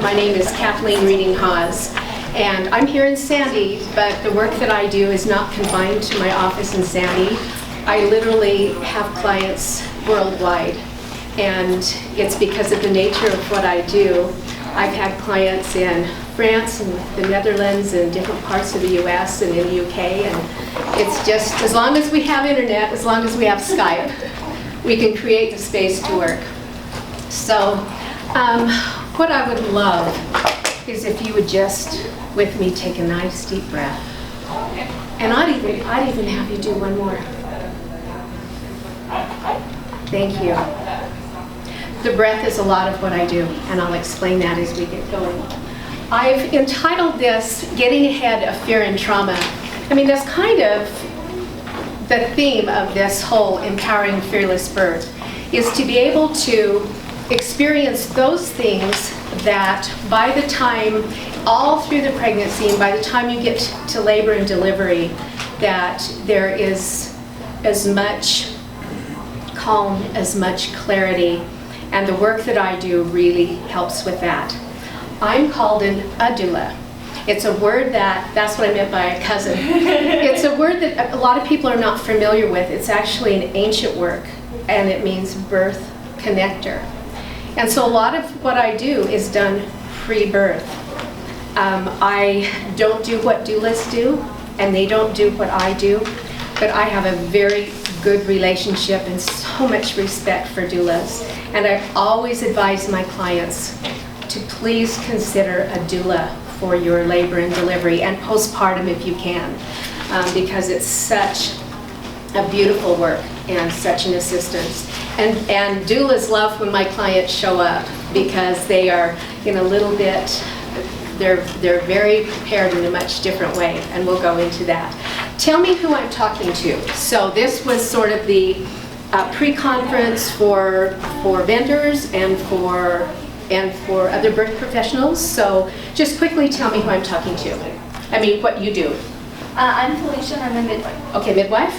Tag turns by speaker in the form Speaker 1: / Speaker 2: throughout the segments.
Speaker 1: My name is Kathleen Reading Haas, and I'm here in Sandy, but the work that I do is not confined to my office in Sandy. I literally have clients worldwide, and it's because of the nature of what I do. I've had clients in France and the Netherlands and different parts of the US and in the UK, and it's just, as long as we have internet, as long as we have Skype, we can create the space to work. So what I would love is if you would just, with me, take a nice deep breath. And I'd even have you do one more. Thank you. The breath is a lot of what I do, and I'll explain that as we get going. I've entitled this, Getting Ahead of Fear and Trauma. I mean, that's kind of the theme of this whole Empowering Fearless Birth, is to be able to experience those things that by the time, all through the pregnancy, and by the time you get to labor and delivery, that there is as much calm, as much clarity, and the work that I do really helps with that. I'm called an Adoula. It's a word that's what I meant by a cousin. It's a word that a lot of people are not familiar with. It's actually an ancient word, and it means birth connector. And so a lot of what I do is done pre-birth. I don't do what doulas do, and they don't do what I do, but I have a very good relationship and so much respect for doulas. And I always advise my clients to please consider a doula for your labor and delivery, and postpartum if you can, because it's such a beautiful work and such an assistance. And doulas love when my clients show up, because they are in a little bit, they're very prepared in a much different way, and we'll go into that. Tell me who I'm talking to. So this was sort of the pre-conference for vendors and for other birth professionals. So just quickly tell me who I'm talking to. I mean, what you do.
Speaker 2: I'm Felicia, and I'm a midwife.
Speaker 1: Okay, midwife.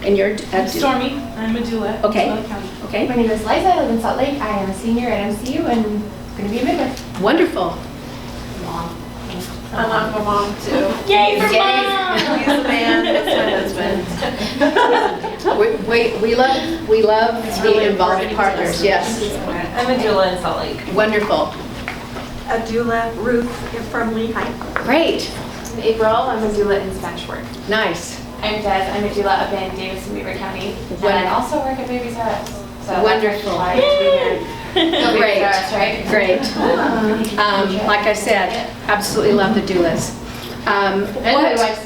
Speaker 1: And you're
Speaker 3: Stormy. I'm a doula.
Speaker 1: Okay. Okay.
Speaker 2: My name is Liza. I live in Salt Lake. I am a senior at MCU and going to be a midwife.
Speaker 1: Wonderful.
Speaker 2: Mom.
Speaker 3: I'm a mom too.
Speaker 2: Yay for
Speaker 1: Yay.
Speaker 2: mom!
Speaker 3: He's the man. That's my husband.
Speaker 1: We love the involved partners. Yes.
Speaker 3: I'm a doula in Salt Lake.
Speaker 1: Wonderful.
Speaker 4: Adoula, Ruth from Lehigh.
Speaker 1: Great.
Speaker 2: I'm April. I'm a doula in Spanish work.
Speaker 1: Nice.
Speaker 2: I'm Des. I'm a doula up in Davis and Weaver County. And I also work at Babies R Us. So
Speaker 1: Wonderful.
Speaker 2: Why to be here. Go
Speaker 1: Great.
Speaker 2: Babies R Us, right?
Speaker 1: Great. Like I said, absolutely love the doulas.
Speaker 2: And midwives.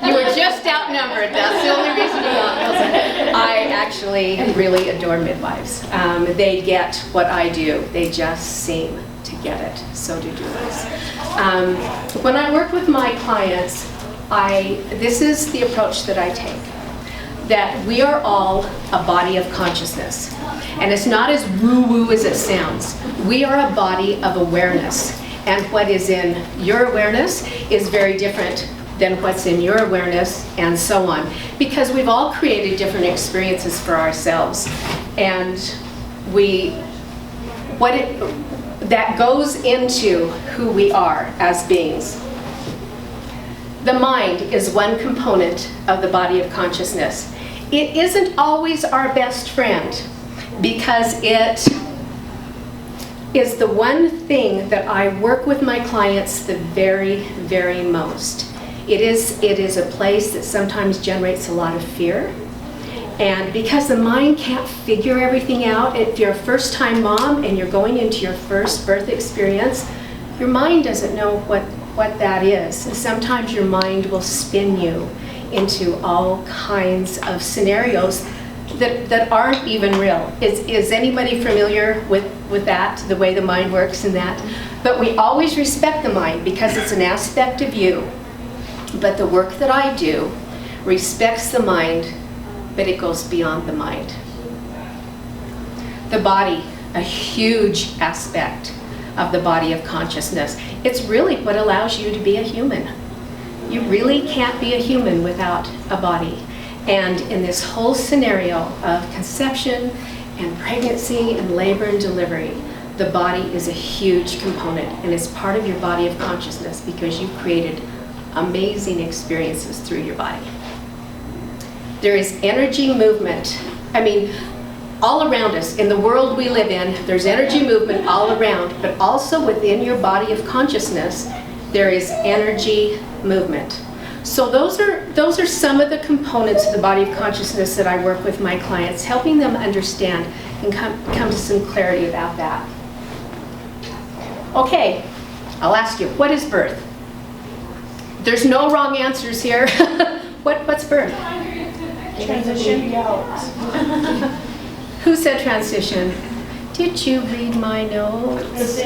Speaker 1: You were just outnumbered. That's the only reason you got. I actually really adore midwives. They get what I do. They just seem to get it. So do doulas. When I work with my clients, this is the approach that I take. That we are all a body of consciousness. And it's not as woo-woo as it sounds. We are a body of awareness. And what is in your awareness is very different than what's in your awareness, and so on. Because we've all created different experiences for ourselves. And that goes into who we are as beings. The mind is one component of the body of consciousness. It isn't always our best friend, because it is the one thing that I work with my clients the very, very most. It is a place that sometimes generates a lot of fear. And because the mind can't figure everything out, if you're a first-time mom and you're going into your first birth experience, your mind doesn't know what that is. And sometimes your mind will spin you into all kinds of scenarios that aren't even real. Is anybody familiar with that, the way the mind works and that? But we always respect the mind because it's an aspect of you. But the work that I do respects the mind, but it goes beyond the mind. The body, a huge aspect of the body of consciousness. It's really what allows you to be a human. You really can't be a human without a body. And in this whole scenario of conception and pregnancy and labor and delivery, the body is a huge component, and it's part of your body of consciousness because you've created amazing experiences through your body. There is energy movement. I mean, all around us, in the world we live in, there's energy movement all around, but also within your body of consciousness, there is energy movement. So those are some of the components of the body of consciousness that I work with my clients, helping them understand and come to some clarity about that. Okay, I'll ask you, what is birth? There's no wrong answers here. What's birth?
Speaker 3: Transition.
Speaker 1: Who said transition? Did you read my notes?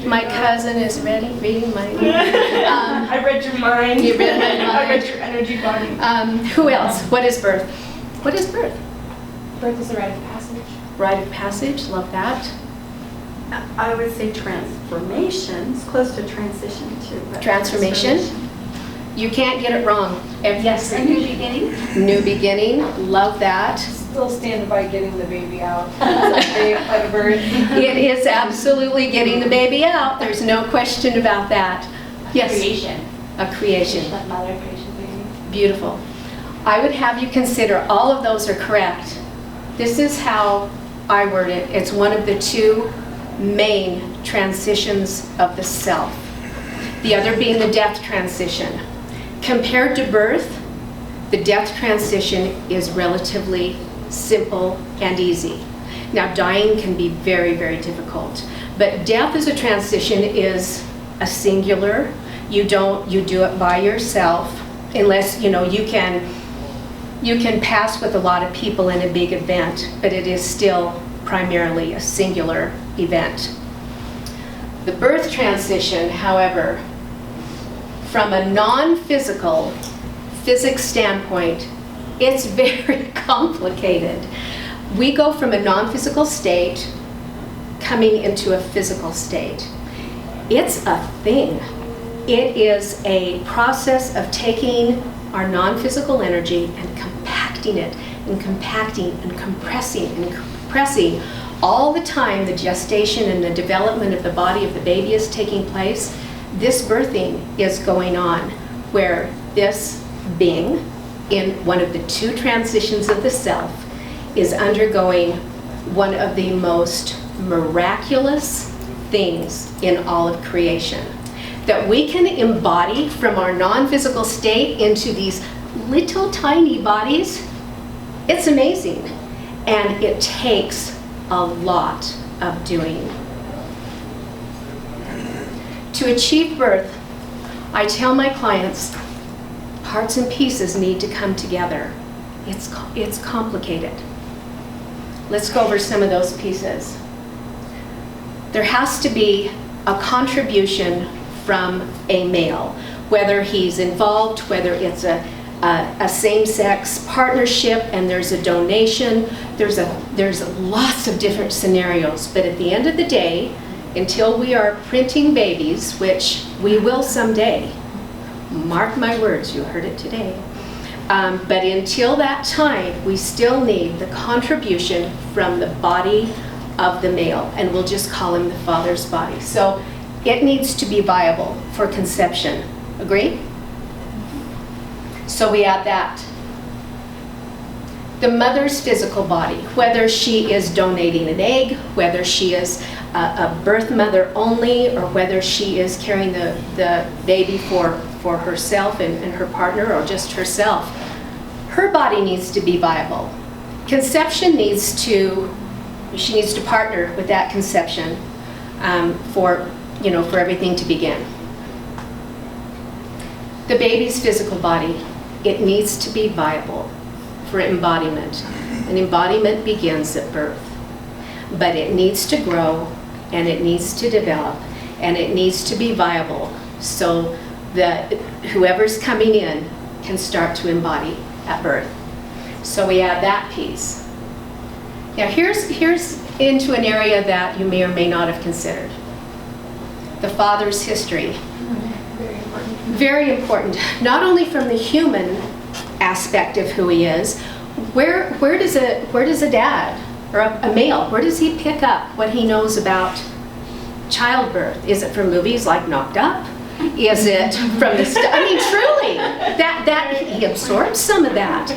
Speaker 1: My cousin is reading my notes.
Speaker 3: I read your mind.
Speaker 1: You read my mind.
Speaker 3: I read your energy body.
Speaker 1: Who else? What is birth? What is birth?
Speaker 2: Birth is a rite of passage.
Speaker 1: Rite of passage, love that.
Speaker 4: I would say transformation. It's close to transition too. but
Speaker 1: Transformation. You can't get it wrong. Yes.
Speaker 4: A new beginning.
Speaker 1: New beginning, love that.
Speaker 3: Still stand by getting the baby out. Like a bird.
Speaker 1: It is absolutely getting the baby out. There's no question about that. Yes.
Speaker 2: Creation.
Speaker 1: A creation.
Speaker 2: Like mother creation baby.
Speaker 1: Beautiful. I would have you consider all of those are correct. This is how I word it. It's one of the two main transitions of the self. The other being the death transition. Compared to birth, the death transition is relatively simple and easy. Now, dying can be very, very difficult, but death as a transition is a singular. You do it by yourself, unless you can pass with a lot of people in a big event, but it is still primarily a singular event. The birth transition, however, from a non-physical physics standpoint, it's very complicated. We go from a non-physical state coming into a physical state. It's a thing. It is a process of taking our non-physical energy and compacting it and compacting and compressing all the time the gestation and the development of the body of the baby is taking place. This birthing is going on where this being, in one of the two transitions of the self, is undergoing one of the most miraculous things in all of creation. That we can embody from our non-physical state into these little tiny bodies, it's amazing. And it takes a lot of doing. To achieve birth, I tell my clients, parts and pieces need to come together. It's complicated. Let's go over some of those pieces. There has to be a contribution from a male, whether he's involved, whether it's a same-sex partnership and there's a donation. There's lots of different scenarios, but at the end of the day, until we are printing babies, which we will someday, mark my words, you heard it today, but until that time, we still need the contribution from the body of the male, and we'll just call him the father's body. So it needs to be viable for conception. Agree? So we add that. The mother's physical body, whether she is donating an egg, whether she is a birth mother only, or whether she is carrying the baby for herself and her partner, or just herself, her body needs to be viable. Conception she needs to partner with that conception for everything to begin. The baby's physical body, it needs to be viable for embodiment. And embodiment begins at birth. But it needs to grow, and it needs to develop, and it needs to be viable so that whoever's coming in can start to embody at birth. So we add that piece. Now here's into an area that you may or may not have considered. The father's history. Very important, not only from the human aspect of who he is. Where does a dad or a male, where does he pick up what he knows about childbirth? Is it from movies like Knocked Up? Is it from the I mean, truly, that he absorbs some of that.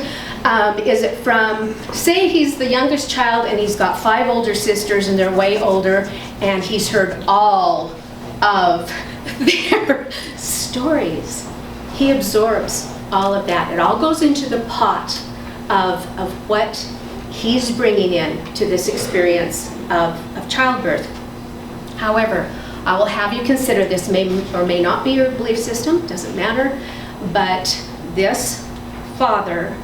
Speaker 1: Is it from, say he's the youngest child and he's got 5 older sisters and they're way older, and he's heard all of their stories. He absorbs all of that. It all goes into the pot of what he's bringing in to this experience of childbirth. However, I will have you consider, this may or may not be your belief system, doesn't matter, but this father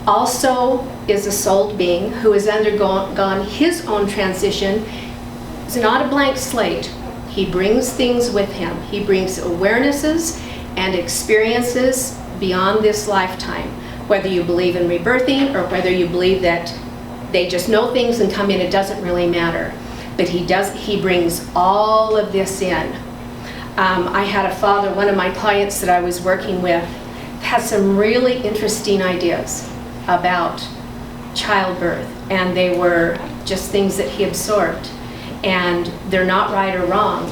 Speaker 1: also is a souled being who has undergone his own transition. It's not a blank slate. He brings things with him. He brings awarenesses and experiences beyond this lifetime. Whether you believe in rebirthing or whether you believe that they just know things and come in, it doesn't really matter. But he brings all of this in. I had a father, one of my clients that I was working with, had some really interesting ideas about childbirth, and they were just things that he absorbed. And they're not right or wrong.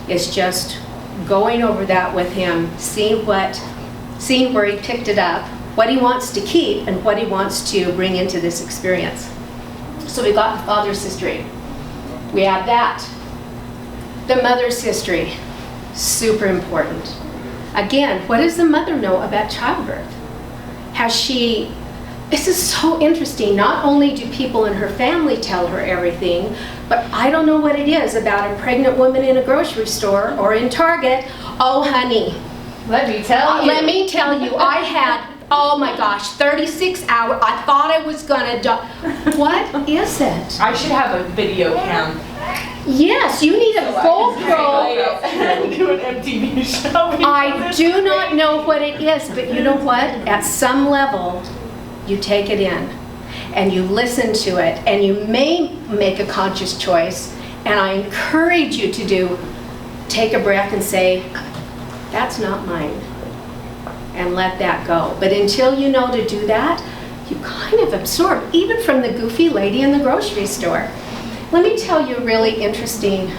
Speaker 1: It's just going over that with him, seeing where he picked it up, what he wants to keep, and what he wants to bring into this experience. So we got the father's history. We have that. The mother's history, super important. Again, what does the mother know about childbirth? This is so interesting. Not only do people in her family tell her everything, but I don't know what it is about a pregnant woman in a grocery store or in Target. Oh, honey.
Speaker 2: Let me tell you,
Speaker 1: I had, oh my gosh, 36 hours. I thought I was gonna die. What is it?
Speaker 3: I should have a video cam.
Speaker 1: Yes, you need a GoPro.
Speaker 3: Do an MTV show.
Speaker 1: I do not know what it is, but you know what? At some level, you take it in and you listen to it, and you may make a conscious choice, and I encourage you to take a breath and say, that's not mine, and let that go. But until you know to do that, you kind of absorb, even from the goofy lady in the grocery store. Let me tell you a really interesting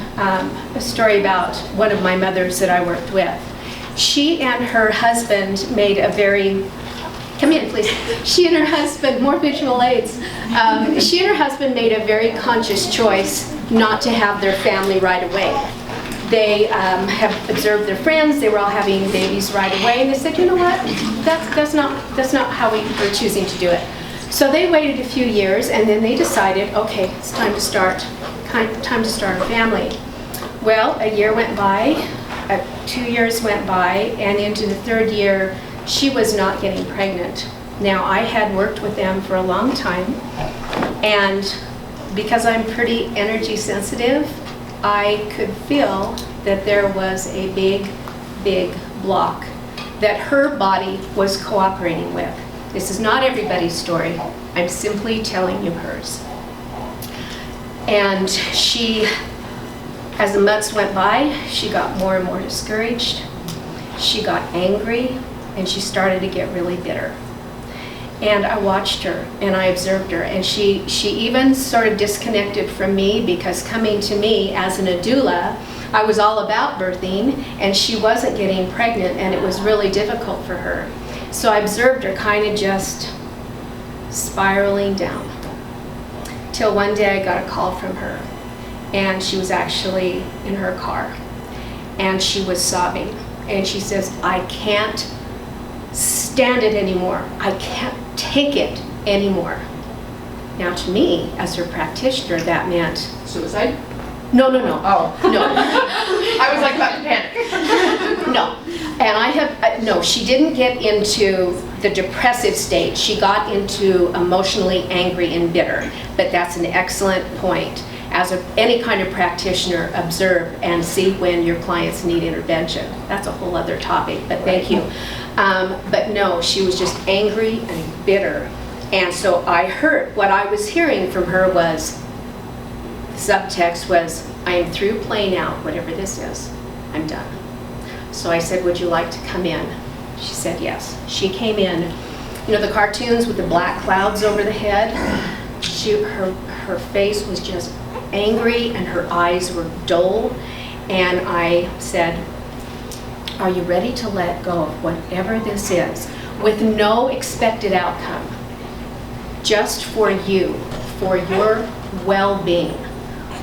Speaker 1: story about one of my mothers that I worked with. She and her husband made a very, come in please. She and her husband, more visual aids. She and her husband made a very conscious choice not to have their family right away. They have observed their friends, they were all having babies right away, and they said, you know what, that's not how we were choosing to do it. So they waited a few years, and then they decided, okay, it's time to start a family. Well, a year went by, 2 years went by, and into the 3rd year, she was not getting pregnant. Now, I had worked with them for a long time, and because I'm pretty energy sensitive, I could feel that there was a big, big block that her body was cooperating with. This is not everybody's story. I'm simply telling you hers. And she, as the months went by, she got more and more discouraged. She got angry, and she started to get really bitter. And I watched her, and I observed her, and she even sort of disconnected from me, because coming to me as an Adoula, I was all about birthing, and she wasn't getting pregnant, and it was really difficult for her. So I observed her kind of just spiraling down, till one day I got a call from her, and she was actually in her car, and she was sobbing, and she says, I can't stand it anymore. I can't take it anymore. Now, to me, as her practitioner, that meant
Speaker 3: Suicide?
Speaker 1: no.
Speaker 3: Oh.
Speaker 1: No.
Speaker 3: I was like about to panic.
Speaker 1: No. And I have, no, she didn't get into the depressive state. She got into emotionally angry and bitter. But that's an excellent point. As any kind of practitioner, observe and see when your clients need intervention. That's a whole other topic, but thank you. But no, she was just angry and bitter. And so I heard, what I was hearing from her was, subtext was, I am through playing out whatever this is. I'm done. So I said, would you like to come in? She said yes. She came in. You know the cartoons with the black clouds over the head? Her face was just angry, and her eyes were dull, And I said, are you ready to let go of whatever this is with no expected outcome? Just for you, for your well-being.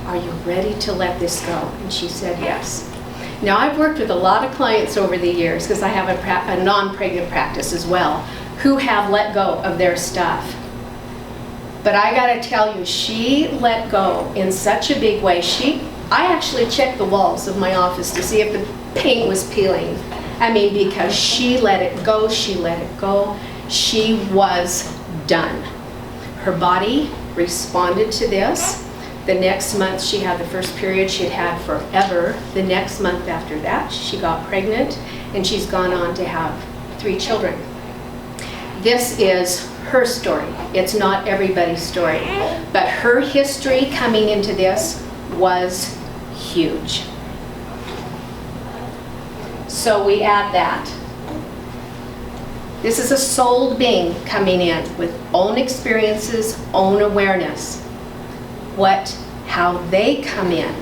Speaker 1: Are you ready to let this go? And she said yes. Now, I've worked with a lot of clients over the years, because I have a non-pregnant practice as well, who have let go of their stuff. But I gotta tell you, she let go in such a big way. I actually checked the walls of my office to see if the paint was peeling. I mean, because she let it go, she let it go. She was done. Her body responded to this. The next month she had the first period she'd had forever. The next month after that, she got pregnant, and she's gone on to have 3 children. This is her story. It's not everybody's story. But her history coming into this was huge. So we add that. This is a soul being coming in with own experiences, own awareness. How they come in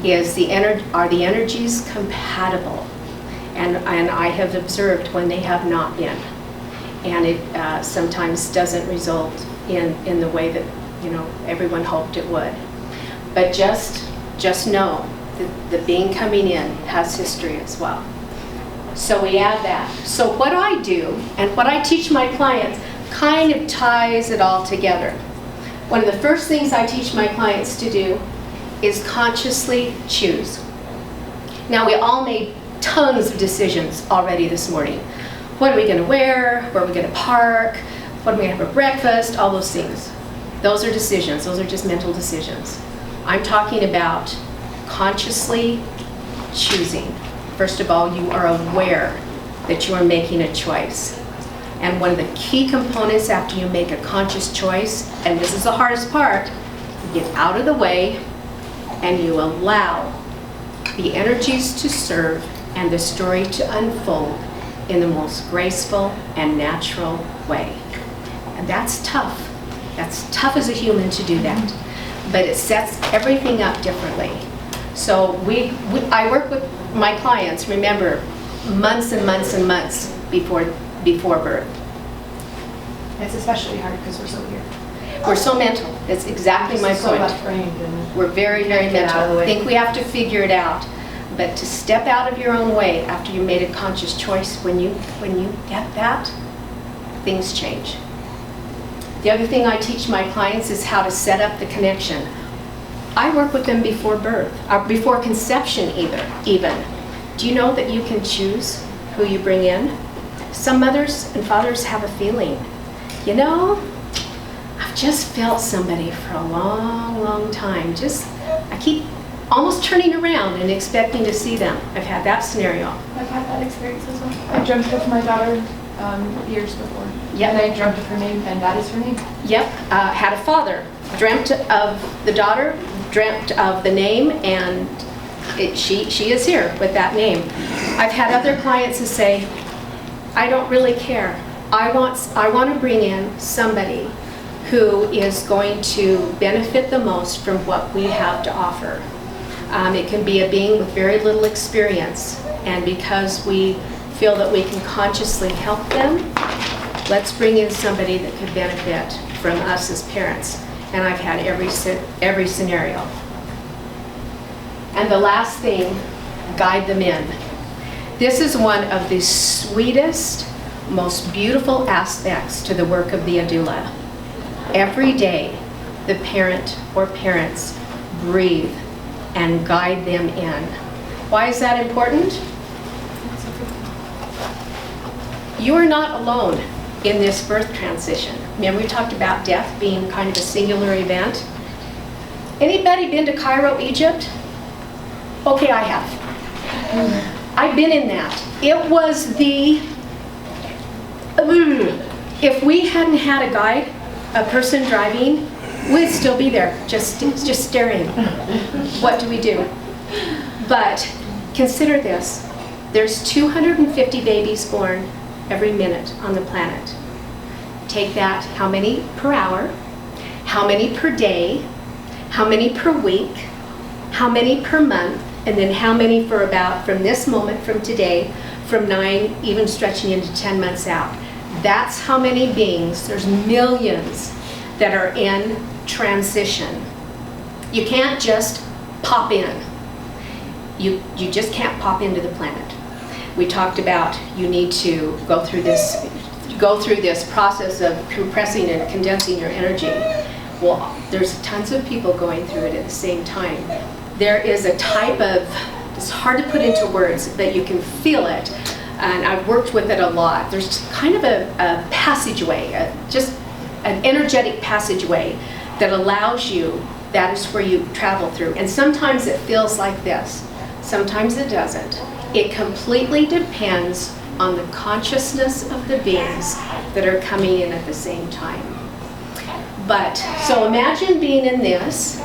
Speaker 1: is are the energies compatible? And I have observed when they have not been. And it sometimes doesn't result in the way that, everyone hoped it would. But just know that the being coming in has history as well. So we add that. So what I do and what I teach my clients kind of ties it all together. One of the first things I teach my clients to do is consciously choose. Now, we all made tons of decisions already this morning. What are we going to wear? Where are we going to park? What are we going to have for breakfast? All those things. Those are decisions. Those are just mental decisions. I'm talking about consciously choosing. First of all, you are aware that you are making a choice. And one of the key components after you make a conscious choice, and this is the hardest part, you get out of the way and you allow the energies to serve and the story to unfold in the most graceful and natural way. And that's tough. That's tough as a human to do that. But it sets everything up differently. So I work with my clients, remember, months and months and months before birth.
Speaker 3: It's especially hard because we're so weird.
Speaker 1: We're so mental. That's exactly my
Speaker 3: So
Speaker 1: point.
Speaker 3: left-brained and
Speaker 1: We're very, very
Speaker 3: Can't get out of the
Speaker 1: mental. I
Speaker 3: way.
Speaker 1: think we have to figure it out. But to step out of your own way after you made a conscious choice, when you get that, things change. The other thing I teach my clients is how to set up the connection. I work with them before birth, or before conception even. Do you know that you can choose who you bring in? Some mothers and fathers have a feeling, I've just felt somebody for a long, long time. I keep almost turning around and expecting to see them. I've had that scenario.
Speaker 2: I've had that experience as well. I dreamt of my daughter years before.
Speaker 1: Yep.
Speaker 2: And I dreamt of her name, and that is her name.
Speaker 1: Yep, had a father, dreamt of the daughter, dreamt of the name, and she is here with that name. I've had other clients who say, I don't really care. I want to bring in somebody who is going to benefit the most from what we have to offer. It can be a being with very little experience, and because we feel that we can consciously help them, let's bring in somebody that could benefit from us as parents. And I've had every scenario. And the last thing, guide them in. This is one of the sweetest, most beautiful aspects to the work of the Adoula. Every day, the parent or parents breathe and guide them in. Why is that important? You are not alone in this birth transition. Remember we talked about death being kind of a singular event? Anybody been to Cairo, Egypt? Okay, I have. I've been in that. It was if we hadn't had a guide, a person driving, we'd still be there, just staring. What do we do? But consider this. There's 250 babies born every minute on the planet. Take that, how many per hour, how many per day, how many per week, how many per month, And then how many for about, from this moment, from today, from 9, even stretching into 10 months out. That's how many beings, there's millions that are in transition. You can't just pop in. You just can't pop into the planet. We talked about you need to go through this process of compressing and condensing your energy. Well, there's tons of people going through it at the same time. There is a type of, it's hard to put into words, but you can feel it, and I've worked with it a lot. There's kind of a passageway, just an energetic passageway that allows you, that is where you travel through. And sometimes it feels like this, sometimes it doesn't. It completely depends on the consciousness of the beings that are coming in at the same time. But, so imagine being in this.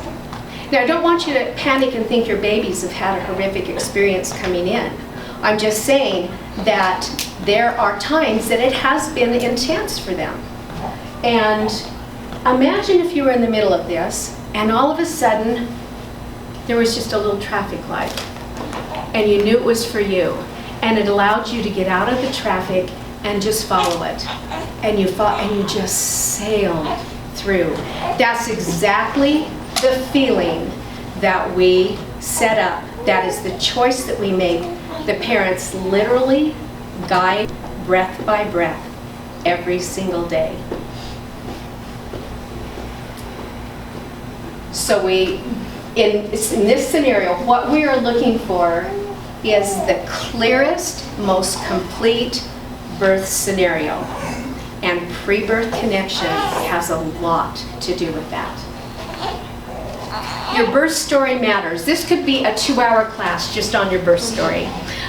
Speaker 1: Now, I don't want you to panic and think your babies have had a horrific experience coming in. I'm just saying that there are times that it has been intense for them. And imagine if you were in the middle of this, and all of a sudden, there was just a little traffic light, and you knew it was for you, and it allowed you to get out of the traffic and just follow it. And you just sailed through. That's exactly the feeling that we set up. That is the choice that we make. The parents literally guide breath by breath every single day. So in this scenario, what we are looking for is the clearest, most complete birth scenario. And pre-birth connection has a lot to do with that. Your birth story matters. This could be a 2-hour class just on your birth story.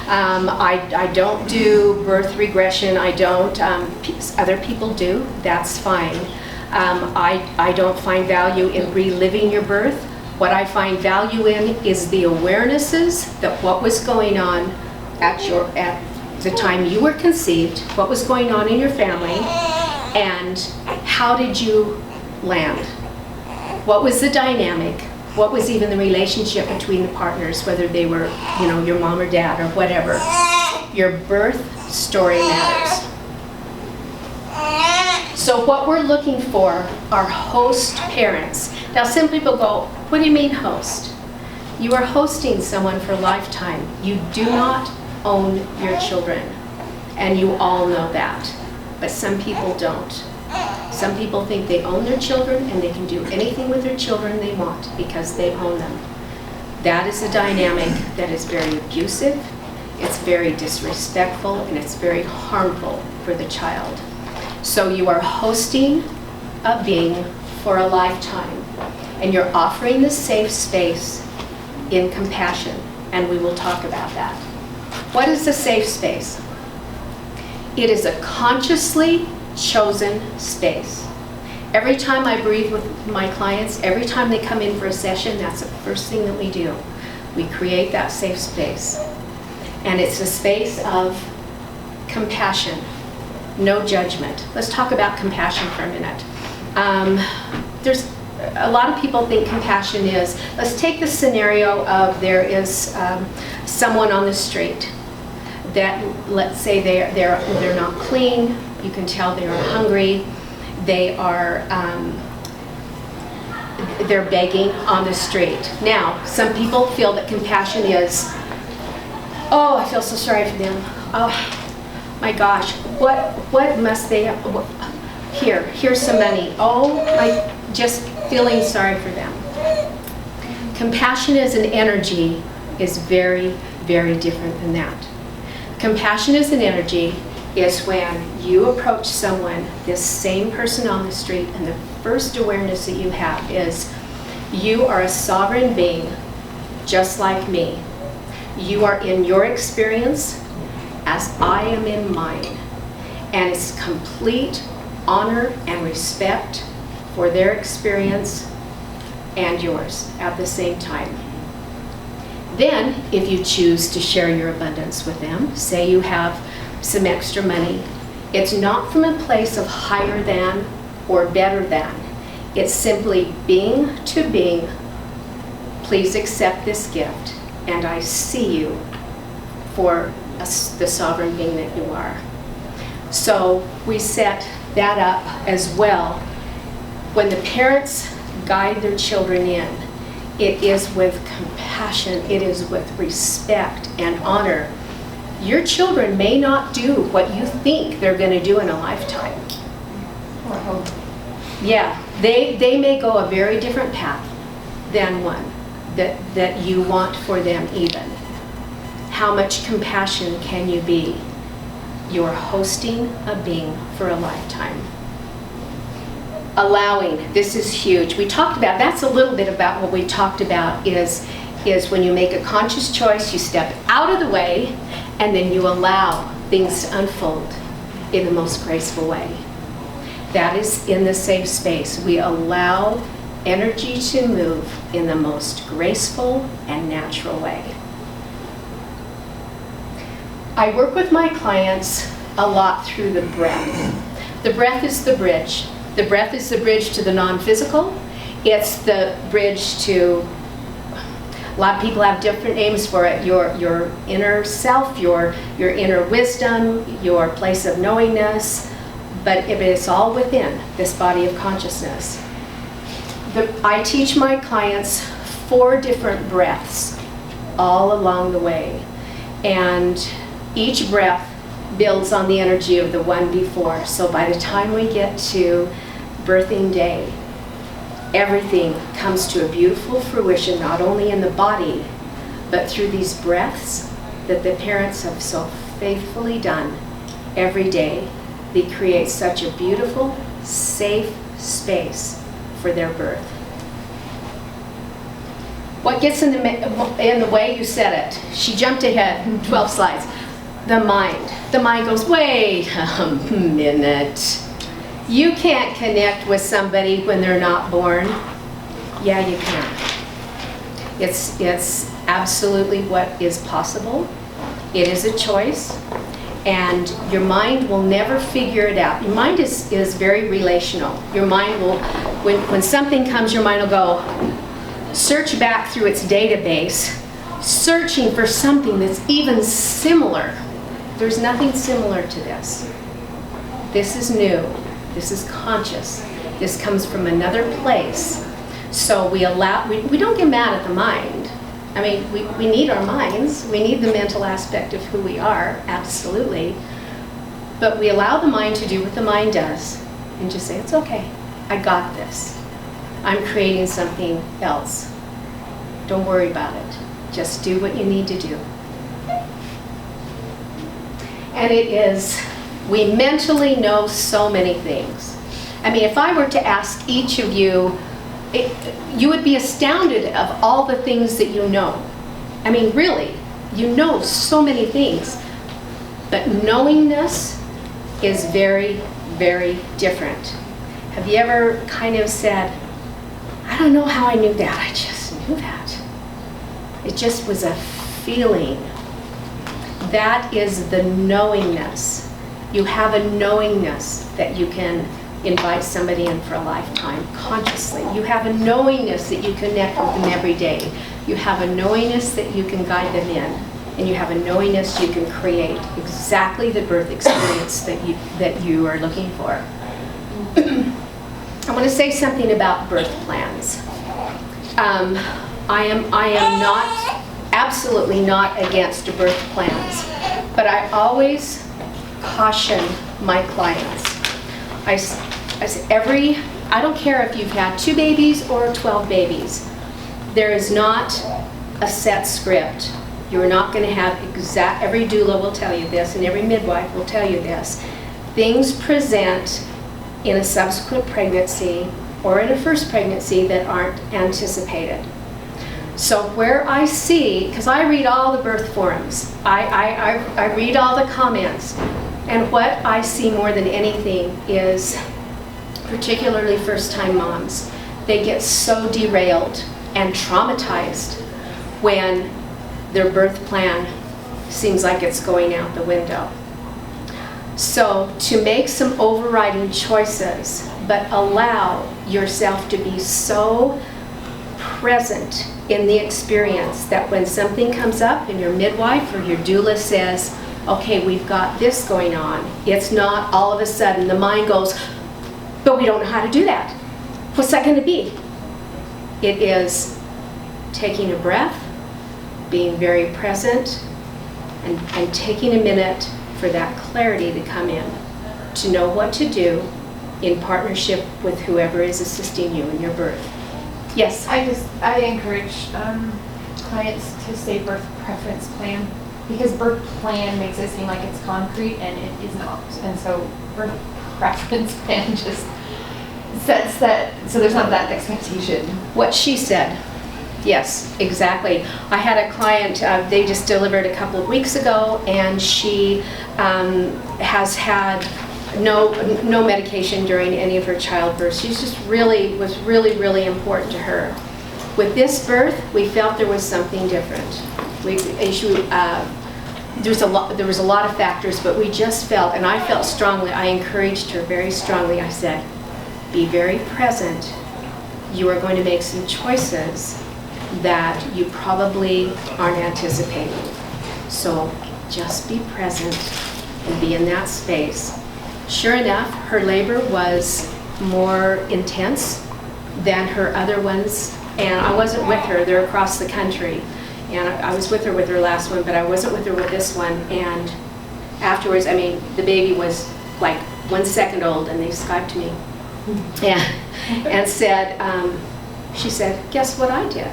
Speaker 1: I don't do birth regression. I don't. Other people do. That's fine. I don't find value in reliving your birth. What I find value in is the awarenesses that what was going on at the time you were conceived, what was going on in your family, and how did you land? What was the dynamic? What was even the relationship between the partners, whether they were, your mom or dad or whatever? Your birth story matters. So what we're looking for are host parents. Now some people go, what do you mean host? You are hosting someone for a lifetime. You do not own your children, and you all know that, but some people don't. Some people think they own their children and they can do anything with their children they want because they own them. That is a dynamic that is very abusive, it's very disrespectful, and it's very harmful for the child. So you are hosting a being for a lifetime, and you're offering the safe space in compassion, and we will talk about that. What is the safe space? It is a consciously chosen space. Every time I breathe with my clients, every time they come in for a session, that's the first thing that we do. We create that safe space. And it's a space of compassion, no judgment. Let's talk about compassion for a minute. There's a lot of people think compassion is, let's take the scenario of there is someone on the street that, let's say they're not clean, you can tell they are hungry, they're begging on the street. Now, some people feel that compassion is, oh, I feel so sorry for them. Oh my gosh, what must they have? Here's some money. Oh, just feeling sorry for them. Compassion as an energy is very, very different than that. Compassion as an energy is when you approach someone, this same person on the street, and the first awareness that you have is you are a sovereign being just like me. You are in your experience as I am in mine. And it's complete honor and respect for their experience and yours at the same time. Then, if you choose to share your abundance with them, say you have some extra money, it's not from a place of higher than or better than. It's simply being to being, please accept this gift and I see you for the sovereign being that you are. So we set that up as well. When the parents guide their children in, it is with compassion, it is with respect and honor. Your children may not do what you think they're going to do in a lifetime.
Speaker 3: Or hope.
Speaker 1: Yeah, they may go a very different path than one that you want for them even. How much compassion can you be? You're hosting a being for a lifetime. Allowing, this is huge. We talked about, that's a little bit about what we talked about is when you make a conscious choice, you step out of the way, and then you allow things to unfold in the most graceful way. That is in the safe space. We allow energy to move in the most graceful and natural way. I work with my clients a lot through the breath. The breath is the bridge. The breath is the bridge to the non-physical. It's the bridge to, a lot of people have different names for it, your inner self, your inner wisdom, your place of knowingness, but it's all within this body of consciousness. I teach my clients 4 different breaths all along the way, and each breath builds on the energy of the one before. So by the time we get to birthing day, everything comes to a beautiful fruition, not only in the body, but through these breaths that the parents have so faithfully done every day. They create such a beautiful, safe space for their birth. What gets in the way? You said it. She jumped ahead 12 slides. The mind. The mind goes, wait a minute. You can't connect with somebody when they're not born. Yeah, you can. It's absolutely what is possible. It is a choice. And your mind will never figure it out. Your mind is very relational. Your mind will, when something comes, your mind will go, search back through its database, searching for something that's even similar. There's nothing similar to this. This is new. This is conscious. This comes from another place. So we don't get mad at the mind. I mean, we need our minds. We need the mental aspect of who we are, absolutely. But we allow the mind to do what the mind does and just say, it's okay. I got this. I'm creating something else. Don't worry about it. Just do what you need to do. And it is, we mentally know so many things. I mean, if I were to ask each of you, you would be astounded of all the things that you know. I mean, really, you know so many things. But knowingness is very, very different. Have you ever kind of said, I don't know how I knew that, I just knew that. It just was a feeling. That is the knowingness. You have a knowingness that you can invite somebody in for a lifetime consciously. You have a knowingness that you connect with them every day. You have a knowingness that you can guide them in. And you have a knowingness you can create exactly the birth experience that you are looking for. I want to say something about birth plans. I am not, absolutely not against birth plans, but I always caution my clients. I say I don't care if you've had 2 babies or 12 babies. There is not a set script. You're not going to have every doula will tell you this, and every midwife will tell you this. Things present in a subsequent pregnancy or in a first pregnancy that aren't anticipated. So where I see, because I read all the birth forums, I read all the comments, and what I see more than anything is, particularly first-time moms, they get so derailed and traumatized when their birth plan seems like it's going out the window. So to make some overriding choices, but allow yourself to be so present in the experience that when something comes up and your midwife or your doula says, okay, we've got this going on, it's not all of a sudden the mind goes, but we don't know how to do that. What's that going to be? It is taking a breath, being very present, and taking a minute for that clarity to come in, to know what to do in partnership with whoever is assisting you in your birth. Yes?
Speaker 3: I encourage clients to say birth preference plan, because birth plan makes it seem like it's concrete and it is not. And so birth preference plan just sets that, so there's not that expectation.
Speaker 1: What she said. Yes, exactly. I had a client, they just delivered a couple of weeks ago, and she has had no medication during any of her childbirth. She's just was really important to her. With this birth, we felt there was something different. There was a lot of factors, but we just felt, and I felt strongly, I encouraged her very strongly. I said, be very present. You are going to make some choices that you probably aren't anticipating. So just be present and be in that space. Sure enough, her labor was more intense than her other ones, and I wasn't with her. They're across the country, and I was with her last one, but I wasn't with her with this one. And afterwards, I mean, the baby was like 1 second old, and they Skyped me and said, she said, guess what I did?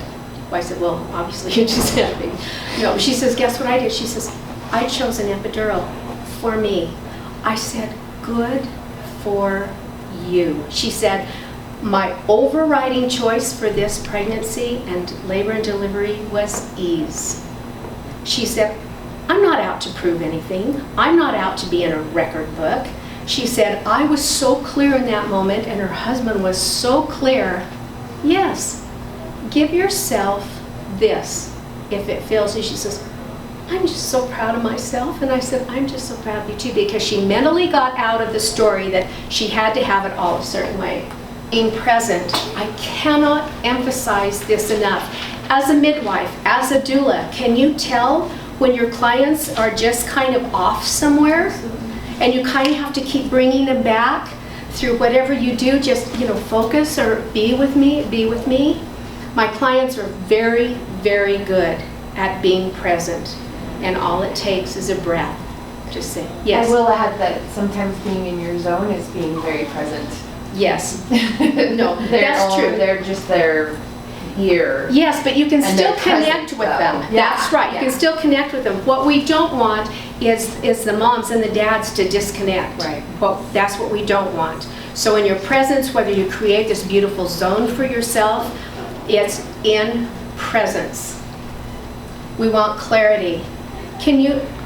Speaker 1: Well, I said, well, obviously you just had me. No, she says, guess what I did? She says, I chose an epidural for me. I said, good for you. She said, my overriding choice for this pregnancy and labor and delivery was ease. She said, I'm not out to prove anything. I'm not out to be in a record book. She said, I was so clear in that moment, and her husband was so clear. Yes, give yourself this if it fails you. She says, I'm just so proud of myself. And I said, I'm just so proud of you too, because she mentally got out of the story that she had to have it all a certain way. Being present, I cannot emphasize this enough. As a midwife, as a doula, can you tell when your clients are just kind of off somewhere? And you kind of have to keep bringing them back through whatever you do, just, focus or be with me. My clients are very, very good at being present, and all it takes is a breath. Just say, yes.
Speaker 3: I will add that sometimes being in your zone is being very present.
Speaker 1: Yes. No, that's true.
Speaker 3: They're here.
Speaker 1: Yes, but you can
Speaker 3: And
Speaker 1: still
Speaker 3: they're
Speaker 1: connect
Speaker 3: present,
Speaker 1: with
Speaker 3: though.
Speaker 1: them.
Speaker 3: Yeah,
Speaker 1: That's right. You
Speaker 3: yeah.
Speaker 1: can still connect with them. What we don't want is the moms and the dads to disconnect.
Speaker 3: Right.
Speaker 1: That's what we don't want. So in your presence, whether you create this beautiful zone for yourself, it's in presence. We want clarity.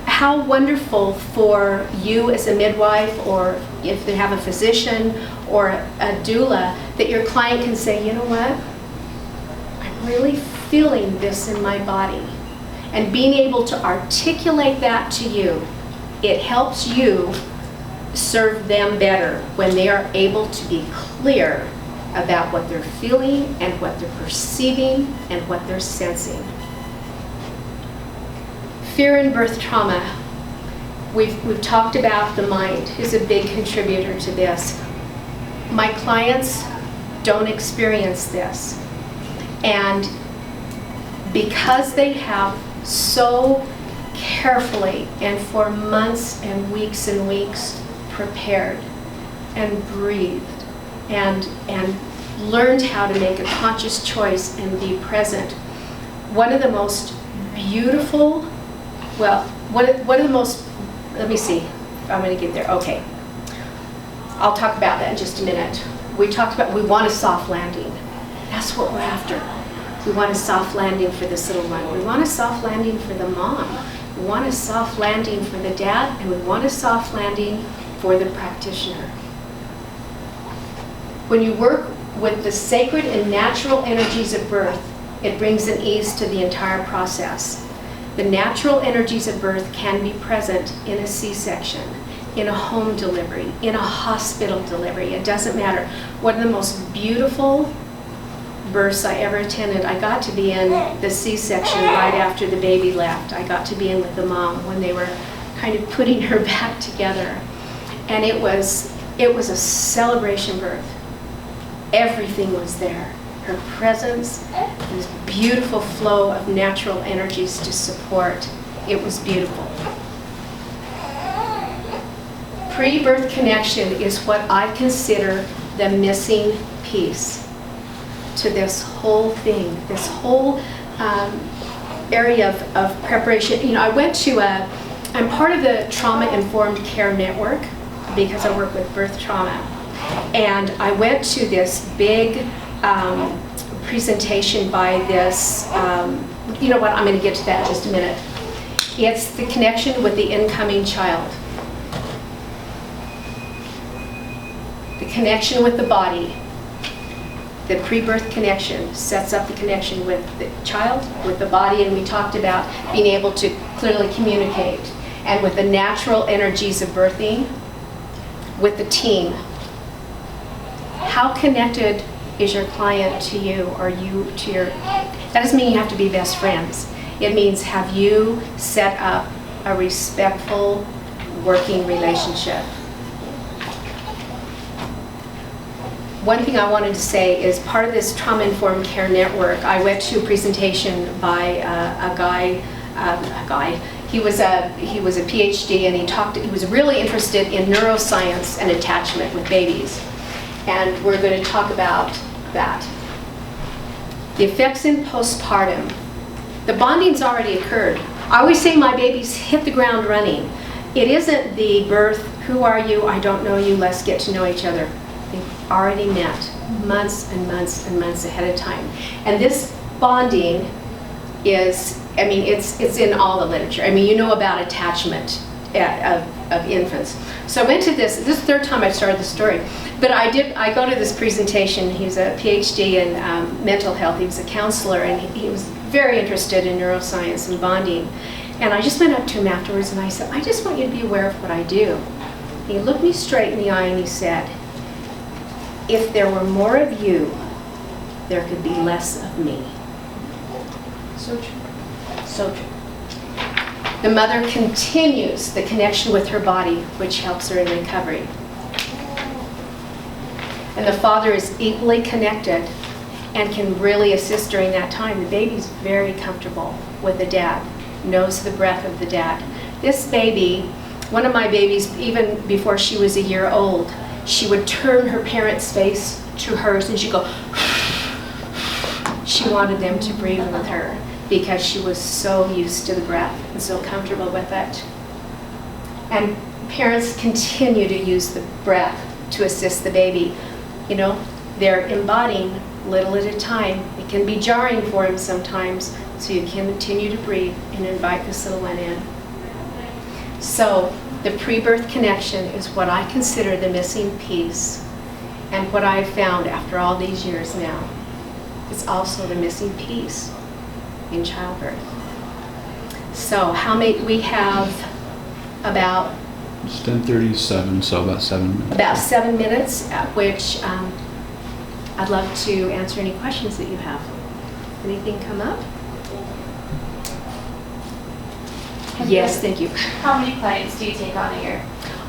Speaker 1: How wonderful for you as a midwife, or if they have a physician or a doula, that your client can say, you know what? I'm really feeling this in my body. And being able to articulate that to you, it helps you serve them better when they are able to be clear about what they're feeling and what they're perceiving and what they're sensing. Fear and birth trauma. We've talked about the mind is a big contributor to this. My clients don't experience this. And because they have so carefully and for months and weeks prepared and breathed and learned how to make a conscious choice and be present, one of the most beautiful, one of the most, let me see if I'm going to get there. Okay. I'll talk about that in just a minute. We talked about we want a soft landing. That's what we're after. We want a soft landing for this little one. We want a soft landing for the mom. We want a soft landing for the dad, and we want a soft landing for the practitioner. When you work with the sacred and natural energies of birth, it brings an ease to the entire process. The natural energies of birth can be present in a C-section, in a home delivery, in a hospital delivery. It doesn't matter. One of the most beautiful births I ever attended, I got to be in the C-section right after the baby left. I got to be in with the mom when they were kind of putting her back together. And it was a celebration birth. Everything was there. Her presence, this beautiful flow of natural energies to support. It was beautiful. Pre-birth connection is what I consider the missing piece to this whole thing, this whole area of preparation. You know, I'm part of the Trauma-Informed Care Network because I work with birth trauma. And I went to this big presentation by this, you know what, I'm going to get to that in just a minute. It's the connection with the incoming child. The connection with the body. The pre-birth connection sets up the connection with the child, with the body, and we talked about being able to clearly communicate, and with the natural energies of birthing, with the team. How connected is your client to you, or you to your, that doesn't mean you have to be best friends. It means, have you set up a respectful working relationship? One thing I wanted to say is part of this Trauma-Informed Care Network, I went to a presentation by a guy, he was a PhD, and he was really interested in neuroscience and attachment with babies. And we're going to talk about that. The effects in postpartum. The bonding's already occurred. I always say my babies hit the ground running. It isn't the birth, who are you, I don't know you, let's get to know each other. They've already met months and months and months ahead of time. And this bonding is, I mean, it's in all the literature. I mean, you know about attachment of infants. So I went to this is the third time I've started the story. But I go to this presentation. He's a PhD in mental health. He was a counselor, and he was very interested in neuroscience and bonding. And I just went up to him afterwards and I said, I just want you to be aware of what I do. And he looked me straight in the eye and he said, if there were more of you, there could be less of me.
Speaker 3: So true.
Speaker 1: So true. The mother continues the connection with her body, which helps her in recovery. And the father is equally connected and can really assist during that time. The baby's very comfortable with the dad, knows the breath of the dad. This baby, one of my babies, even before she was a year old, she would turn her parents' face to hers and she'd go, she wanted them to breathe with her because she was so used to the breath and so comfortable with it. And parents continue to use the breath to assist the baby. You know, they're embodying little at a time. It can be jarring for them sometimes, so you can continue to breathe and invite this little one in. So the pre-birth connection is what I consider the missing piece, and what I've found after all these years now, it's also the missing piece in childbirth. So we have about
Speaker 5: It's 10:37, so about 7 minutes.
Speaker 1: About 7 minutes, at which I'd love to answer any questions that you have. Anything come up? Yes, thank you.
Speaker 2: How many clients do you take on a year?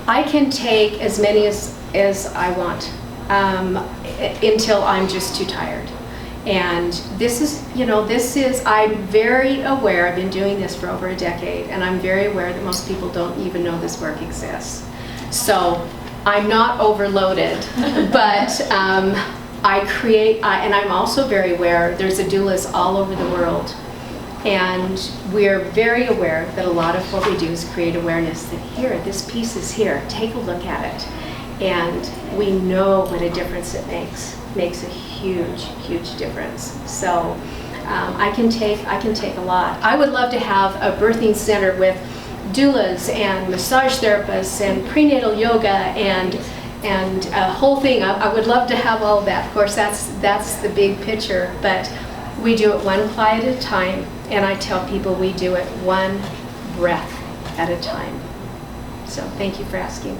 Speaker 1: I can take as many as I want until I'm just too tired. And this is, I'm very aware, I've been doing this for over a decade, and I'm very aware that most people don't even know this work exists. So I'm not overloaded, but I create, and I'm also very aware there's Adoulas all over the world. And we're very aware that a lot of what we do is create awareness that here, this piece is here, take a look at it. And we know what a difference it makes. Makes a huge, huge difference. So I can take a lot. I would love to have a birthing center with doulas and massage therapists and prenatal yoga and a whole thing. I would love to have all of that. Of course, that's the big picture, but we do it one client at a time, and I tell people we do it one breath at a time. So thank you for asking.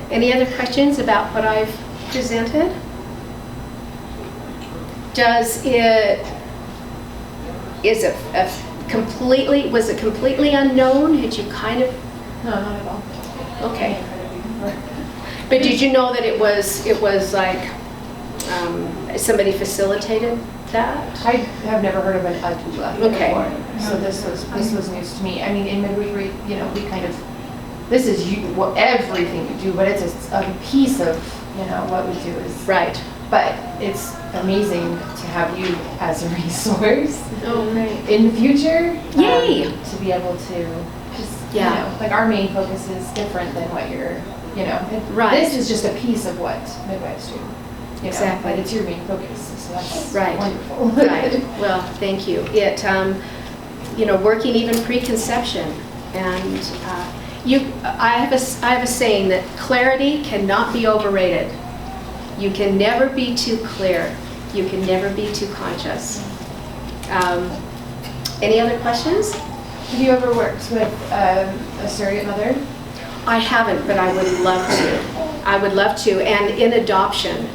Speaker 1: Any other questions about what I've presented? Does it, is it completely, was it completely unknown? Had you kind of,
Speaker 3: No, not at all.
Speaker 1: okay. But did you know that it was like, somebody facilitated that?
Speaker 3: I have never heard of an Adoula
Speaker 1: Okay.
Speaker 3: before, so this was news to me. I mean, in midwifery, you know, we kind of, this is everything you do, but it's a piece of, you know, what we do is.
Speaker 1: Right.
Speaker 3: But it's amazing to have you as a resource
Speaker 1: Oh, great.
Speaker 3: in the future.
Speaker 1: Yay!
Speaker 3: To be able to just,
Speaker 1: Yeah.
Speaker 3: you know, like our main focus is different than what you're, you know.
Speaker 1: Right.
Speaker 3: This is just a piece of what midwives do. You know,
Speaker 1: Exactly.
Speaker 3: but it's your main focus, so that's
Speaker 1: Right.
Speaker 3: wonderful.
Speaker 1: Right. Well, thank you. It, you know, working even preconception, and I have a saying that clarity cannot be overrated. You can never be too clear. You can never be too conscious. Any other questions?
Speaker 3: Have you ever worked with a surrogate mother?
Speaker 1: I haven't, but I would love to. I would love to. And in adoption,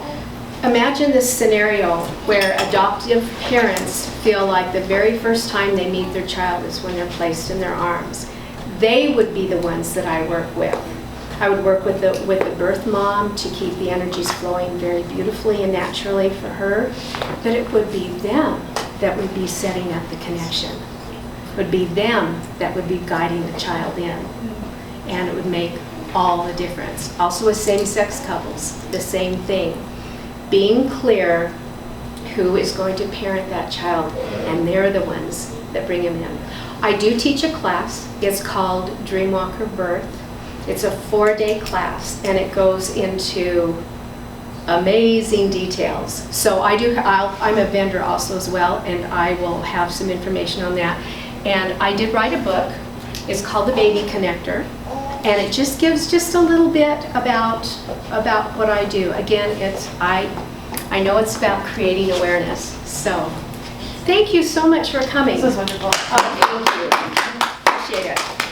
Speaker 1: imagine this scenario where adoptive parents feel like the very first time they meet their child is when they're placed in their arms. They would be the ones that I work with. I would work with the birth mom to keep the energies flowing very beautifully and naturally for her. But it would be them that would be setting up the connection. It would be them that would be guiding the child in. And it would make all the difference. Also with same-sex couples, the same thing. Being clear who is going to parent that child, and they're the ones that bring him in. I do teach a class. It's called Dreamwalker Birth. It's a 4-day class, and it goes into amazing details. So I'm a vendor also as well, and I will have some information on that. And I did write a book. It's called The Baby Connector. And it just gives just a little bit about what I do. Again, I know it's about creating awareness. So thank you so much for coming.
Speaker 3: This was wonderful.
Speaker 1: Thank you. Appreciate it.